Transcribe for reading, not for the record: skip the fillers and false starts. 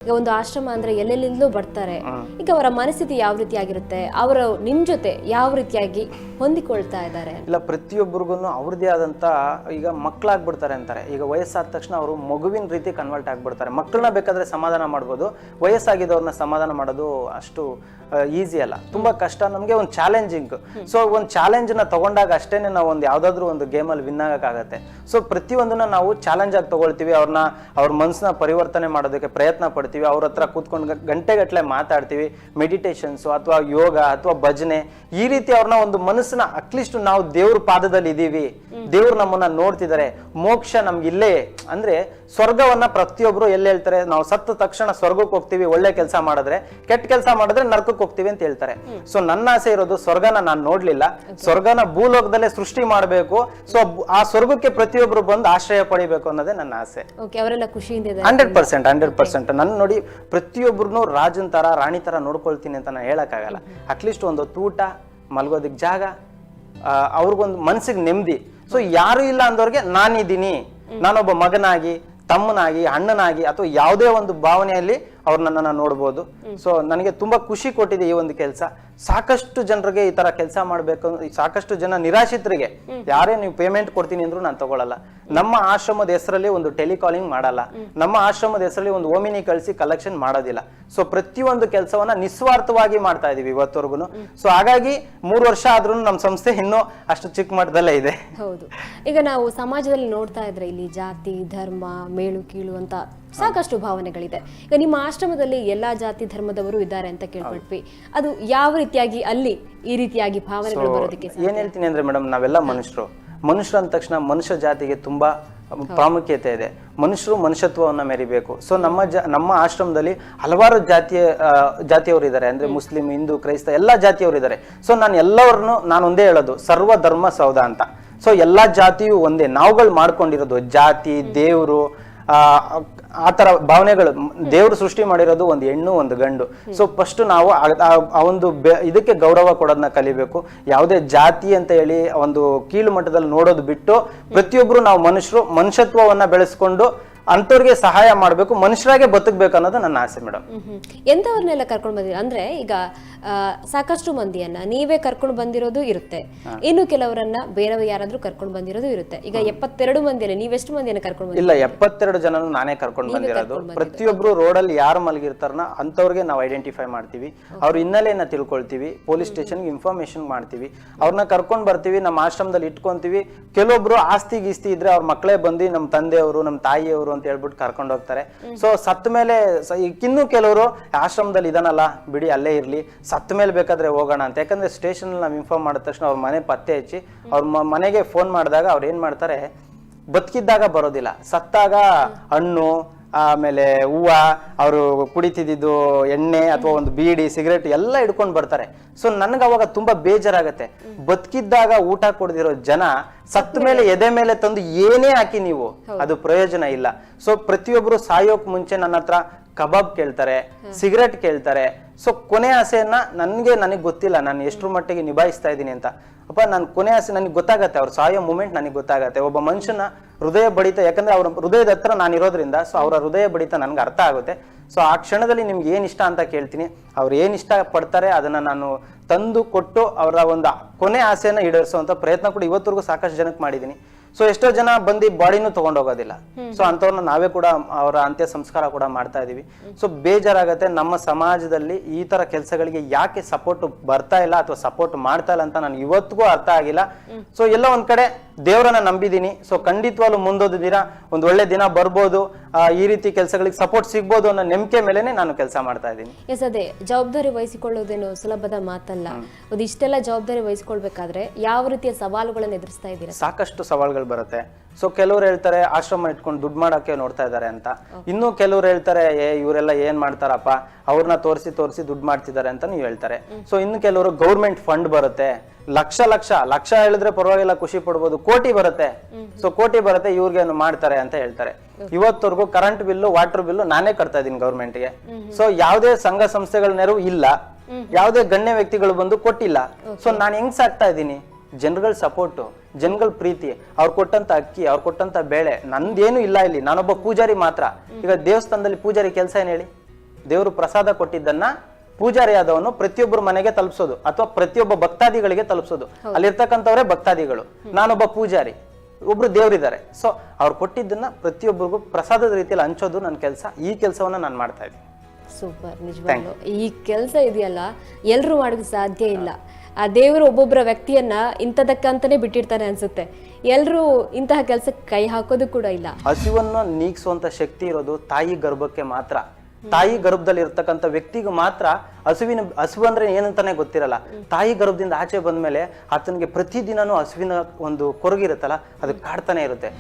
ಈಗ ಒಂದು ಆಶ್ರಮ ಅಂದ್ರೆ ಎಲ್ಲೆಲ್ಲಿಂದಲೂ ಬರ್ತಾರೆ. ಈಗ ಅವರ ಮನಸ್ಥಿತಿ ಯಾವ ರೀತಿಯಾಗಿರುತ್ತೆ, ಅವರು ನಿಮ್ ಜೊತೆ ಯಾವ ರೀತಿಯಾಗಿ ಹೊಂದಿಕೊಳ್ತಾ ಇದ್ದಾರೆ? ಇಲ್ಲ, ಪ್ರತಿಯೊಬ್ಬರಿಗೂ ಅವ್ರದ್ದೇ ಆದಂತ ಈಗ ಮಕ್ಕಳಾಗ್ಬಿಡ್ತಾರೆ ಅಂತಾರೆ. ಈಗ ವಯಸ್ಸಾದ ತಕ್ಷಣ ಅವರು ಮಗುವಿನ ರೀತಿ ಕನ್ವರ್ಟ್ ಆಗ್ಬಿಡ್ತಾರೆ. ಮಕ್ಕಳನ್ನ ಬೇಕಾದ್ರೆ ಸಮಾಧಾನ ಮಾಡ್ಬೋದು, ವಯಸ್ಸಾಗಿದ್ದವ್ರನ್ನ ಸಮಾಧಾನ ಮಾಡೋದು ಅಷ್ಟು ಈಸಿ ಅಲ್ಲ, ತುಂಬಾ ಕಷ್ಟ. ನಮಗೆ ಒಂದು ಚಾಲೆಂಜಿಂಗ್. ಸೊ ಒಂದು ಚಾಲೆಂಜ್ ನ ತಗೊಂಡಾಗ ಅಷ್ಟೇನೆ ನಾವು ಒಂದು ಯಾವ್ದಾದ್ರು ಒಂದು ಗೇಮಲ್ಲಿ ವಿನ್ ಆಗಕ್ಕಾಗತ್ತೆ. ಸೊ ಪ್ರತಿಯೊಂದನ್ನ ನಾವು ಚಾಲೆಂಜ್ ಆಗಿ ತಗೊಳ್ತೀವಿ, ಅವ್ರ ಮನಸ್ಸನ್ನ ಪರಿವರ್ತನೆ ಮಾಡೋದಕ್ಕೆ ಪ್ರಯತ್ನ ಪಡ್ತೀವಿ, ಅವ್ರ ಹತ್ರ ಕೂತ್ಕೊಂಡು ಗಂಟೆಗಟ್ಟಲೆ ಮಾತಾಡ್ತೀವಿ. ಮೆಡಿಟೇಷನ್ಸ್ ಅಥವಾ ಯೋಗ ಅಥವಾ ಭಜನೆ, ಈ ರೀತಿ ಅವ್ರನ್ನ ಒಂದು ಮನಸ್ಸನ್ನ ಅಟ್ಲೀಸ್ಟ್ ನಾವು ದೇವ್ರ ಪಾದದಲ್ಲಿ ಇದೀವಿ, ದೇವ್ರು ನಮ್ಮನ್ನ ನೋಡ್ತಿದ್ದಾರೆ, ಮೋಕ್ಷ ನಮ್ಗೆ ಇಲ್ಲೇ ಅಂದ್ರೆ ಸ್ವರ್ಗವನ್ನ ಪ್ರತಿಯೊಬ್ರು ಎಲ್ಲಿ ಹೇಳ್ತಾರೆ, ನಾವು ಸತ್ತ ತಕ್ಷಣ ಸ್ವರ್ಗಕ್ಕೆ ಹೋಗ್ತೀವಿ ಒಳ್ಳೆ ಕೆಲಸ ಮಾಡಿದ್ರೆ, ಕೆಟ್ಟ ಕೆಲಸ ಮಾಡಿದ್ರೆ ನರ್ಕಕ್ಕೆ ಹೋಗ್ತೀವಿ ಅಂತ ಹೇಳ್ತಾರೆ. ಸೊ ನನ್ನ ಆಸೆ ಇರೋದು ಸ್ವರ್ಗನ ನಾನು ನೋಡ್ಲಿಲ್ಲ, ಸ್ವರ್ಗನ ಭೂಲೋಕದಲ್ಲೇ ಸೃಷ್ಟಿ ಮಾಡಬೇಕು. ಸೊ ಆ ಸ್ವರ್ಗಕ್ಕೆ ಪ್ರತಿಯೊಬ್ರು ಬಂದು ಆಶ್ರಯ ಪಡಿಬೇಕು ಅನ್ನೋದೇ ನನ್ನ ಆಸೆ. 100%. ನನ್ನ ನೋಡಿ ಪ್ರತಿಯೊಬ್ರು ರಾಜನ್ ತರ ರಾಣಿ ತರ ನೋಡ್ಕೊಳ್ತೀನಿ ಅಂತ ನಾನು ಹೇಳಕ್ಕಾಗಲ್ಲ. ಅಟ್ಲೀಸ್ಟ್ ಒಂದು ಊಟ, ಮಲ್ಗೋದಿಕ್ ಜಾಗ, ಅವ್ರಿಗೊಂದು ಮನ್ಸಿಗೆ ನೆಮ್ಮದಿ. ಸೊ ಯಾರು ಇಲ್ಲ ಅಂದವ್ರಿಗೆ ನಾನಿದ್ದೀನಿ, ನಾನೊಬ್ಬ ಮಗನಾಗಿ, ತಮ್ಮನಾಗಿ, ಅಣ್ಣನಾಗಿ ಅಥವಾ ಯಾವುದೇ ಒಂದು ಭಾವನೆಯಲ್ಲಿ ಅವ್ರು ನನ್ನನ್ನು ನೋಡ್ಬೋದು. ಸೊ ನನಗೆ ತುಂಬಾ ಖುಷಿ ಕೊಟ್ಟಿದೆ ಈ ಒಂದು ಕೆಲಸ. ಸಾಕಷ್ಟು ಜನರಿಗೆ ಈ ತರ ಕೆಲಸ ಮಾಡ್ಬೇಕು, ಸಾಕಷ್ಟು ಜನ ನಿರಾಶ್ರಿತರಿಗೆ ಯಾರೇ ನೀವು ಪೇಮೆಂಟ್ ಕೊಡ್ತೀನಿ ಅಂದ್ರೂ ನಾನು ತಗೊಳ್ಳಲ್ಲ. ನಮ್ಮ ಆಶ್ರಮದ ಹೆಸರಲ್ಲಿ ಒಂದು ಟೆಲಿಕಾಲಿಂಗ್ ಮಾಡಲ್ಲ, ನಮ್ಮ ಆಶ್ರಮದ ಹೆಸರಲ್ಲಿ ಒಂದು ಓಮಿನಿ ಕಳಿಸಿ ಕಲೆಕ್ಷನ್ ಮಾಡೋದಿಲ್ಲ. ಸೊ ಪ್ರತಿಯೊಂದು ಕೆಲಸವನ್ನ ನಿಸ್ವಾರ್ಥವಾಗಿ ಮಾಡ್ತಾ ಇದೀವಿ ಇವತ್ತವರೆಗೂ. ಸೊ ಹಾಗಾಗಿ 3 ವರ್ಷ ಆದ್ರೂ ನಮ್ಮ ಸಂಸ್ಥೆ ಇನ್ನೂ ಅಷ್ಟು ಚಿಕ್ಕ ಮಟ್ಟದಲ್ಲೇ ಇದೆ. ಹೌದು, ಈಗ ನಾವು ಸಮಾಜದಲ್ಲಿ ನೋಡ್ತಾ ಇದ್ರೆ ಇಲ್ಲಿ ಜಾತಿ, ಧರ್ಮ, ಮೇಲು ಕೀಳು ಅಂತ ಸಾಕಷ್ಟು ಭಾವನೆಗಳಿದೆ. ಈಗ ನಿಮ್ಮ ಆಶ್ರಮದಲ್ಲಿ ಎಲ್ಲಾ ಜಾತಿ ಧರ್ಮದವರು ಇದ್ದಾರೆ ಅಂತ ಕೇಳ್ಪಟ್ವಿ. ಅದು ಯಾವ ರೀತಿಯಾಗಿ ಅಲ್ಲಿ ಈ ರೀತಿಯಾಗಿ ಭಾವನೆಗಳು ಬರೋದಕ್ಕೆ ಏನ್ ಹೇಳ್ತೀನಿ ಅಂದ್ರೆ ಮೇಡಮ್, ನಾವೆಲ್ಲ ಮನುಷ್ಯರು ಅಂದ ತಕ್ಷಣ ಮನುಷ್ಯ ಜಾತಿಗೆ ತುಂಬಾ ಪ್ರಾಮುಖ್ಯತೆ ಇದೆ. ಮನುಷ್ಯರು ಮನುಷ್ಯತ್ವವನ್ನ ಮೆರಿಬೇಕು. ಸೊ ನಮ್ಮ ಆಶ್ರಮದಲ್ಲಿ ಹಲವಾರು ಜಾತಿಯವರು ಇದ್ದಾರೆ, ಅಂದ್ರೆ ಮುಸ್ಲಿಂ, ಹಿಂದೂ, ಕ್ರೈಸ್ತ ಎಲ್ಲಾ ಜಾತಿಯವರು ಇದ್ದಾರೆ. ಸೊ ನಾನು ಒಂದೇ ಹೇಳೋದು, ಸರ್ವ ಧರ್ಮ ಸೌಧ ಅಂತ. ಸೊ ಎಲ್ಲಾ ಜಾತಿಯು ಒಂದೇ, ನಾವುಗಳು ಮಾಡ್ಕೊಂಡಿರೋದು ಜಾತಿ, ದೇವ್ರು, ಆ ತರ ಭಾವನೆಗಳು. ದೇವ್ರು ಸೃಷ್ಟಿ ಮಾಡಿರೋದು ಒಂದು ಹೆಣ್ಣು ಒಂದು ಗಂಡು. ಸೊ ಫಸ್ಟ್ ನಾವು ಆ ಒಂದು ಇದಕ್ಕೆ ಗೌರವ ಕೊಡೋದನ್ನ ಕಲಿಬೇಕು. ಯಾವುದೇ ಜಾತಿ ಅಂತ ಹೇಳಿ ಒಂದು ಕೀಳು ಮಟ್ಟದಲ್ಲಿ ನೋಡೋದು ಬಿಟ್ಟು ಪ್ರತಿಯೊಬ್ರು ನಾವು ಮನುಷ್ಯತ್ವವನ್ನ ಬೆಳೆಸ್ಕೊಂಡು ಅಂತವ್ರಿಗೆ ಸಹಾಯ ಮಾಡ್ಬೇಕು, ಮನುಷ್ಯರಾಗೆ ಬದುಕಬೇಕು ಅನ್ನೋದು ನನ್ನ ಆಸೆ ಮೇಡಮ್. ಎಂತವ್ರನ್ನೆಲ್ಲ ಕರ್ಕೊಂಡು ಬಂದಿರ ಅಂದ್ರೆ ಈಗ ಸಾಕಷ್ಟು ಮಂದಿಯನ್ನ ನೀವೇ ಕರ್ಕೊಂಡು ಬಂದಿರೋದು ಇರುತ್ತೆ, ಇನ್ನು ಕೆಲವರನ್ನ ಬೇರೆ ಯಾರಾದ್ರೂ ಕರ್ಕೊಂಡು ಬಂದಿರೋದು ಇರುತ್ತೆ. ಈಗ 72 ಮಂದಿಯಲ್ಲಿ ನೀವೆಷ್ಟು ಮಂದಿಯನ್ನ ಕರ್ಕೊಂಡು ಇಲ್ಲ, 72 ಜನ ನಾನೇ ಕರ್ಕೊಂಡು ಬಂದಿರೋದು. ಪ್ರತಿಯೊಬ್ರು ರೋಡಲ್ಲಿ ಯಾರು ಮಲಗಿರ್ತಾರನ ಅಂತವ್ರಿಗೆ ನಾವು ಐಡೆಂಟಿಫೈ ಮಾಡ್ತೀವಿ, ಅವ್ರ ಹಿನ್ನೆಲೆಯನ್ನ ತಿಳ್ಕೊಳ್ತೀವಿ, ಪೊಲೀಸ್ ಸ್ಟೇಷನ್ಗೆ ಇನ್ಫಾರ್ಮೇಶನ್ ಮಾಡ್ತೀವಿ, ಅವ್ರನ್ನ ಕರ್ಕೊಂಡ್ ಬರ್ತೀವಿ, ನಮ್ಮ ಆಶ್ರಮದಲ್ಲಿ ಇಟ್ಕೊಂತೀವಿ. ಕೆಲವೊಬ್ರು ಆಸ್ತಿ ಗೀಸ್ತಿ ಇದ್ರೆ ಅವ್ರ ಮಕ್ಕಳೇ ಬಂದು ನಮ್ಮ ತಂದೆಯವರು, ನಮ್ಮ ತಾಯಿಯವರು ಅಂತ ಹೇಳ್ಬಿಟ್ಟು ಕರ್ಕೊಂಡು ಹೋಗ್ತಾರೆ. ಸೊ ಸತ್ತ ಮೇಲೆ ಇನ್ನು ಕೆಲವರು ಆಶ್ರಮದಲ್ಲಿ ಇದನ್ನಲ್ಲ ಬಿಡಿ ಅಲ್ಲೇ ಇರ್ಲಿ, ಸತ್ತ ಮೇಲೆ ಬೇಕಾದ್ರೆ ಹೋಗೋಣ ಅಂತ. ಯಾಕಂದ್ರೆ ಸ್ಟೇಷನ್ ನಾವು ಇನ್ಫಾರ್ಮ್ ಮಾಡಿದ ತಕ್ಷಣ ಅವ್ರ ಮನೆ ಪತ್ತೆ ಹಚ್ಚಿ ಅವ್ರ ಮನೆಗೆ ಫೋನ್ ಮಾಡಿದಾಗ ಅವ್ರು ಏನ್ ಮಾಡ್ತಾರೆ, ಬದುಕಿದ್ದಾಗ ಬರೋದಿಲ್ಲ, ಸತ್ತಾಗ ಹಣ್ಣು, ಆಮೇಲೆ ಹೂವ, ಅವರು ಕುಡಿತಿದ್ದು ಎಣ್ಣೆ ಅಥವಾ ಒಂದು ಬೀಡಿ, ಸಿಗರೇಟ್ ಎಲ್ಲ ಹಿಡ್ಕೊಂಡು ಬರ್ತಾರೆ. ಸೊ ನನ್ಗೆ ಅವಾಗ ತುಂಬಾ ಬೇಜಾರಾಗತ್ತೆ. ಬದುಕಿದ್ದಾಗ ಊಟ ಕೊಡದಿರೋ ಜನ ಸತ್ತ ಮೇಲೆ ಎದೆ ಮೇಲೆ ತಂದು ಏನೇ ಹಾಕಿ ನೀವು, ಅದು ಪ್ರಯೋಜನ ಇಲ್ಲ. ಸೊ ಪ್ರತಿಯೊಬ್ರು ಸಾಯೋಕ್ ಮುಂಚೆ ನನ್ನ ಹತ್ರ ಕಬಾಬ್ ಕೇಳ್ತಾರೆ, ಸಿಗರೇಟ್ ಕೇಳ್ತಾರೆ. ಸೊ ಕೊನೆ ಆಸೆಯನ್ನ ನನಗೆ ಗೊತ್ತಿಲ್ಲ ನಾನು ಎಷ್ಟರ ಮಟ್ಟಿಗೆ ನಿಭಾಯಿಸ್ತಾ ಇದ್ದೀನಿ ಅಂತ. ಅಪ್ಪ ನಾನು ಕೊನೆ ಆಸೆ ನನಗೆ ಗೊತ್ತಾಗತ್ತೆ, ಅವ್ರು ಸಾಯೋ ಮೂಮೆಂಟ್ ನನಗೆ ಗೊತ್ತಾಗತ್ತೆ. ಒಬ್ಬ ಮನುಷ್ಯನ ಹೃದಯ ಬಡಿತ, ಯಾಕಂದ್ರೆ ಅವ್ರ ಹೃದಯದ ಹತ್ರ ನಾನು ಇರೋದ್ರಿಂದ, ಸೊ ಅವರ ಹೃದಯ ಬಡಿತ ನನ್ಗೆ ಅರ್ಥ ಆಗುತ್ತೆ. ಸೊ ಆ ಕ್ಷಣದಲ್ಲಿ ನಿಮ್ಗೆ ಏನ್ ಇಷ್ಟ ಅಂತ ಕೇಳ್ತೀನಿ, ಅವ್ರು ಏನ್ ಇಷ್ಟ ಪಡ್ತಾರೆ ಅದನ್ನ ನಾನು ತಂದು ಕೊಟ್ಟು ಅವರ ಒಂದು ಕೊನೆ ಆಸೆಯನ್ನ ಈಡೇರಿಸುವಂತ ಪ್ರಯತ್ನ ಕೂಡ ಇವತ್ತರೆಗೂ ಸಾಕಷ್ಟು ಜನಕ್ಕೆ ಮಾಡಿದೀನಿ. ಸೊ ಎಷ್ಟೋ ಜನ ಬಂದು ಬಾಡಿನೂ ತಗೊಂಡೋಗೋದಿಲ್ಲ. ಸೊ ಅಂತವ್ರನ್ನ ನಾವೇ ಕೂಡ ಅವರ ಅಂತ್ಯ ಸಂಸ್ಕಾರ ಕೂಡ ಮಾಡ್ತಾ ಇದೀವಿ. ಸೊ ಬೇಜಾರಾಗತ್ತೆ, ನಮ್ಮ ಸಮಾಜದಲ್ಲಿ ಈ ತರ ಕೆಲಸಗಳಿಗೆ ಯಾಕೆ ಸಪೋರ್ಟ್ ಬರ್ತಾ ಇಲ್ಲ ಅಥವಾ ಸಪೋರ್ಟ್ ಮಾಡ್ತಾ ಇಲ್ಲ ಅಂತ ನನಗೆ ಇವತ್ತಿಗೂ ಅರ್ಥ ಆಗಿಲ್ಲ. ಸೊ ಎಲ್ಲ ಒಂದ್ ಕಡೆ ದೇವರನ್ನ ನಂಬಿದೀನಿ. ಸೊ ಖಂಡಿತವಾಗ್ಲೂ ಮುಂದೊಂದು ದಿನ ಒಂದು ಒಳ್ಳೆ ದಿನ ಬರ್ಬೋದು, ಈ ರೀತಿ ಕೆಲಸಗಳಿಗೆ ಸಪೋರ್ಟ್ ಸಿಗ್ಬೋದು ಅನ್ನೋ ನಂಬಿಕೆ ಮೇಲೆನೆ ನಾನು ಕೆಲಸ ಮಾಡ್ತಾ ಇದ್ದೀನಿ. ಎಸ್, ಅದೇ ಜವಾಬ್ದಾರಿ ವಹಿಸಿಕೊಳ್ಳೋದೇನು ಸುಲಭದ ಮಾತಲ್ಲ. ಇಷ್ಟೆಲ್ಲ ಜವಾಬ್ದಾರಿ ವಹಿಸಿಕೊಳ್ಬೇಕಾದ್ರೆ ಯಾವ ರೀತಿಯ ಸವಾಲುಗಳನ್ನು ಎದುರಿಸ್ತಾ ಇದ್ದೀರಾ? ಸಾಕಷ್ಟು ಸವಾಲುಗಳು ಬರುತ್ತೆ. ಸೊ ಕೆಲವ್ರು ಹೇಳ್ತಾರೆ ಆಶ್ರಮ ಇಟ್ಕೊಂಡು ದುಡ್ಡು ಮಾಡಕ್ಕೆ ನೋಡ್ತಾ ಇದ್ದಾರೆ ಅಂತ, ಇನ್ನು ಕೆಲವ್ರು ಹೇಳ್ತಾರೆ ಇವರೆಲ್ಲ ಏನ್ ಮಾಡ್ತಾರಪ್ಪ, ಅವ್ರನ್ನ ತೋರಿಸಿ ದುಡ್ಡು ಮಾಡ್ತಿದ್ದಾರೆ ಅಂತ ನೀವು ಹೇಳ್ತಾರೆ. ಸೊ ಇನ್ನು ಕೆಲವರು ಗೌರ್ಮೆಂಟ್ ಫಂಡ್ ಬರುತ್ತೆ, ಲಕ್ಷ ಹೇಳಿದ್ರೆ ಪರವಾಗಿಲ್ಲ, ಖುಷಿ ಪಡ್ಬೋದು, ಕೋಟಿ ಬರುತ್ತೆ. ಸೊ ಕೋಟಿ ಬರುತ್ತೆ, ಇವ್ರಿಗೇನು ಮಾಡ್ತಾರೆ ಅಂತ ಹೇಳ್ತಾರೆ. ಇವತ್ತವರೆಗೂ ಕರೆಂಟ್ ಬಿಲ್ಲು, ವಾಟರ್ ಬಿಲ್ಲು ನಾನೇ ಕಟ್ತಾ ಇದೀನಿ ಗೌರ್ಮೆಂಟ್ಗೆ. ಸೊ ಯಾವುದೇ ಸಂಘ ಸಂಸ್ಥೆಗಳ ನೆರವು ಇಲ್ಲ, ಯಾವುದೇ ಗಣ್ಯ ವ್ಯಕ್ತಿಗಳು ಬಂದು ಕೊಟ್ಟಿಲ್ಲ. ಸೊ ನಾನು ಹೆಂಗ್ ಸಾಕ್ತಾ ಇದ್ದೀನಿ, ಜನಗಳ ಸಪೋರ್ಟು, ಜನಗಳ ಪ್ರೀತಿ, ಅವ್ರು ಕೊಟ್ಟಂತ ಅಕ್ಕಿ, ಅವ್ರು ಕೊಟ್ಟಂತ ಬೇಳೆ, ನಂದೇನು ಇಲ್ಲ ಇಲ್ಲಿ. ನಾನೊಬ್ಬ ಪೂಜಾರಿ ಮಾತ್ರ. ಈಗ ದೇವಸ್ಥಾನದಲ್ಲಿ ಪೂಜಾರಿ ಕೆಲಸ ಏನ್ ಹೇಳಿ, ದೇವರು ಪ್ರಸಾದ ಕೊಟ್ಟಿದ್ದನ್ನ ಪೂಜಾರಿ ಆದವನು ಪ್ರತಿಯೊಬ್ಬರ ಮನೆಗೆ ತಲುಪಿಸೋದು ಅಥವಾ ಪ್ರತಿಯೊಬ್ಬ ಭಕ್ತಾದಿಗಳಿಗೆ ತಲುಪಿಸೋದು. ಅಲ್ಲಿರ್ತಕ್ಕಂಥವರೇ ಭಕ್ತಾದಿಗಳು, ನಾನೊಬ್ಬ ಪೂಜಾರಿ, ಒಬ್ರು ದೇವರಿದ್ದಾರೆ. ಸೊ ಅವ್ರು ಕೊಟ್ಟಿದ್ದನ್ನ ಪ್ರತಿಯೊಬ್ಬರಿಗೂ ಪ್ರಸಾದದ ರೀತಿಯಲ್ಲಿ ಹಂಚೋದು ನನ್ನ ಕೆಲಸ. ಈ ಕೆಲಸವನ್ನ ನಾನು ಮಾಡ್ತಾ ಇದ್ದೀನಿ. ಸೂಪರ್. ನಿಜವಾಗ್ಲೂ ಈ ಕೆಲಸ ಇದೆಯಲ್ಲ ಎಲ್ರು ಮಾಡೋಕೆ ಸಾಧ್ಯ ಇಲ್ಲ. ಆ ದೇವರು ಒಬ್ಬೊಬ್ಬರ ವ್ಯಕ್ತಿಯನ್ನ ಇಂಥದಕ್ಕಂತಾನೆ ಬಿಟ್ಟಿರ್ತಾನೆ ಅನ್ಸುತ್ತೆ. ಎಲ್ರು ಇಂತಹ ಕೆಲಸಕ್ಕೆ ಕೈ ಹಾಕೋದು ಕೂಡ ಇಲ್ಲ. ಹಸಿವನ್ನು ನೀಗಿಸುವಂತ ಶಕ್ತಿ ಇರೋದು ತಾಯಿ ಗರ್ಭಕ್ಕೆ ಮಾತ್ರ. ತಾಯಿ ಗರ್ಭದಲ್ಲಿ ಇರ್ತಕ್ಕಂಥ ವ್ಯಕ್ತಿಗೂ ಮಾತ್ರ ಹಸಿವು ಅಂದ್ರೆ ಏನಂತಾನೆ ಗೊತ್ತಿರಲ್ಲ. ತಾಯಿ ಗರ್ಭದಿಂದ ಆಚೆ ಬಂದ್ಮೇಲೆ ಆತನಿಗೆ ಪ್ರತಿದಿನನೂ ಹಸುವಿನ ಒಂದು ಕೊರಗಿರುತ್ತಲ್ಲ, ಅದು ಕಾಡ್ತಾನೆ ಇರುತ್ತೆ.